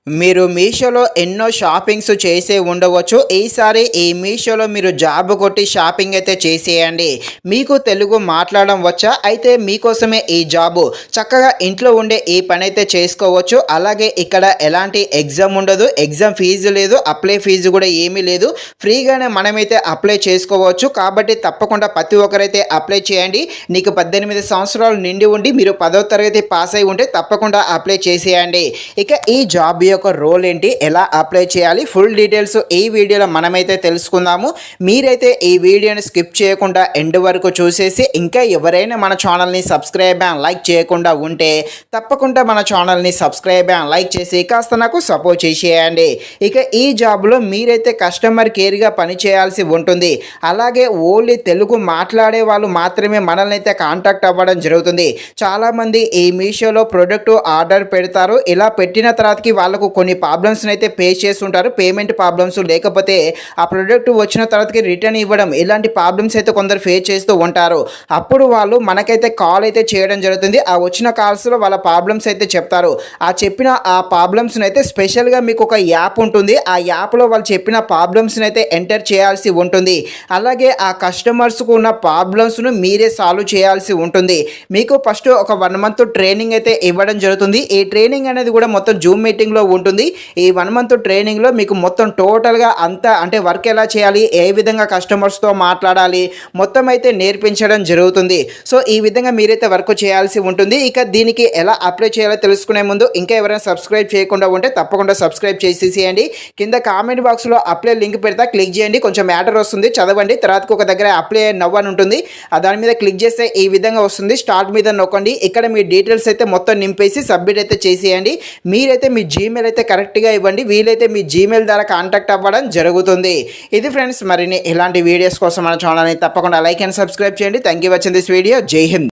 మీరు మీషోలో ఎన్నో షాపింగ్స్ చేసే ఉండవచ్చు. ఈసారి ఈ మీషోలో మీరు జాబ్ కొట్టి షాపింగ్ అయితే చేసేయండి. మీకు తెలుగు మాట్లాడడం వచ్చా? అయితే మీకోసమే ఈ జాబు. చక్కగా ఇంట్లో ఉండే ఈ పని అయితే చేసుకోవచ్చు. అలాగే ఇక్కడ ఎలాంటి ఎగ్జామ్ ఉండదు, ఎగ్జామ్ ఫీజు లేదు, అప్లై ఫీజు కూడా ఏమీ లేదు. ఫ్రీగానే మనమైతే అప్లై చేసుకోవచ్చు. కాబట్టి తప్పకుండా ప్రతి ఒక్కరైతే అప్లై చేయండి. నీకు 18 సంవత్సరాలు నిండి ఉండి మీరు 10వ తరగతి పాస్ అయి ఉంటే తప్పకుండా అప్లై చేసేయండి. ఇక ఈ జాబ్ యొక్క రోల్ ఏంటి, ఎలా అప్లై చేయాలి, ఫుల్ డీటెయిల్స్ ఈ వీడియోలో మనమైతే తెలుసుకుందాము. మీరైతే ఈ వీడియోని స్కిప్ చేయకుండా ఎండ్ వరకు చూసేసి ఇంకా ఎవరైనా మన ఛానల్ని సబ్స్క్రైబ్ అండ్ లైక్ చేయకుండా ఉంటే తప్పకుండా మన ఛానల్ని సబ్స్క్రైబ్ అండ్ లైక్ చేసి కాస్త నాకు సపోర్ట్ చేసేయండి. ఇక ఈ జాబ్లో మీరైతే కస్టమర్ కేర్గా పని చేయాల్సి ఉంటుంది. అలాగే ఓన్లీ తెలుగు మాట్లాడే వాళ్ళు మాత్రమే మనల్ని అయితే కాంటాక్ట్ అవ్వడం జరుగుతుంది. చాలామంది ఈ మీషోలో ప్రోడక్ట్ ఆర్డర్ పెడతారు. ఇలా పెట్టిన తర్వాతకి వాళ్ళకు కొన్ని ప్రాబ్లమ్స్ని అయితే ఫేస్ చేస్తుంటారు. పేమెంట్ ప్రాబ్లమ్స్, లేకపోతే ఆ ప్రోడక్ట్ వచ్చిన తర్వాతకి రిటర్న్ ఇవ్వడం, ఇలాంటి ప్రాబ్లమ్స్ అయితే కొందరు ఫేస్ చేస్తూ ఉంటారు. అప్పుడు వాళ్ళు మనకైతే కాల్ అయితే చేయడం జరుగుతుంది. ఆ వచ్చిన కాల్స్లో వాళ్ళ ప్రాబ్లమ్స్ అయితే చెప్తారు. ఆ చెప్పిన ఆ ప్రాబ్లమ్స్ని అయితే స్పెషల్గా మీకు ఒక యాప్ ఉంటుంది. ఆ యాప్లో వాళ్ళు చెప్పిన ప్రాబ్లమ్స్ని అయితే ఎంటర్ చేయాల్సి ఉంటుంది. అలాగే ఆ కస్టమర్స్కు ఉన్న ప్రాబ్లమ్స్ను మీరే సాల్వ్ చేయాల్సి ఉంటుంది. మీకు ఫస్ట్ ఒక 1 మంత్ ట్రైనింగ్ అయితే ఇవ్వడం జరుగుతుంది. ఈ ట్రైనింగ్ అనేది కూడా మొత్తం జూమ్ మీటింగ్లో ఉంటుంది. ఈ 1 మంత్ ట్రైనింగ్లో మీకు మొత్తం టోటల్గా అంతా అంటే వర్క్ ఎలా చేయాలి, ఏ విధంగా కస్టమర్స్తో మాట్లాడాలి, మొత్తం అయితే నేర్పించడం జరుగుతుంది. సో ఈ విధంగా మీరైతే వర్క్ చేయాల్సి ఉంటుంది. ఇక దీనికి ఎలా అప్లై చేయాలో తెలుసుకునే ముందు ఇంకా ఎవరైనా సబ్స్క్రైబ్ చేయకుండా ఉంటే తప్పకుండా సబ్స్క్రైబ్ చేసేసేయండి. కింద కామెంట్ బాక్స్లో అప్లై లింక్ పెడతా, క్లిక్ చేయండి. కొంచెం మ్యాటర్ వస్తుంది, చదవండి. తర్వాతకి ఒక దగ్గర అప్లై నవ్ అని ఉంటుంది. దాని మీద క్లిక్ చేస్తే ఈ విధంగా వస్తుంది. స్టార్ట్ మీద నొక్కండి. ఇక్కడ మీ డీటెయిల్స్ అయితే మొత్తం నింపేసి సబ్మిట్ అయితే చేసేయండి. మీరైతే మీ జీమెయిల్ అయితే కరెక్ట్గా ఇవ్వండి. వీలైతే మీ జీమెయిల్ ద్వారా కాంటాక్ట్ అవ్వడం జరుగుతుంది. ఇది ఫ్రెండ్స్, మరిన్ని ఇలాంటి వీడియోస్ కోసం మన ఛానల్ని తప్పకుండా లైక్ అండ్ సబ్స్క్రైబ్ చేయండి. Thank you watching this video. జై హింద్.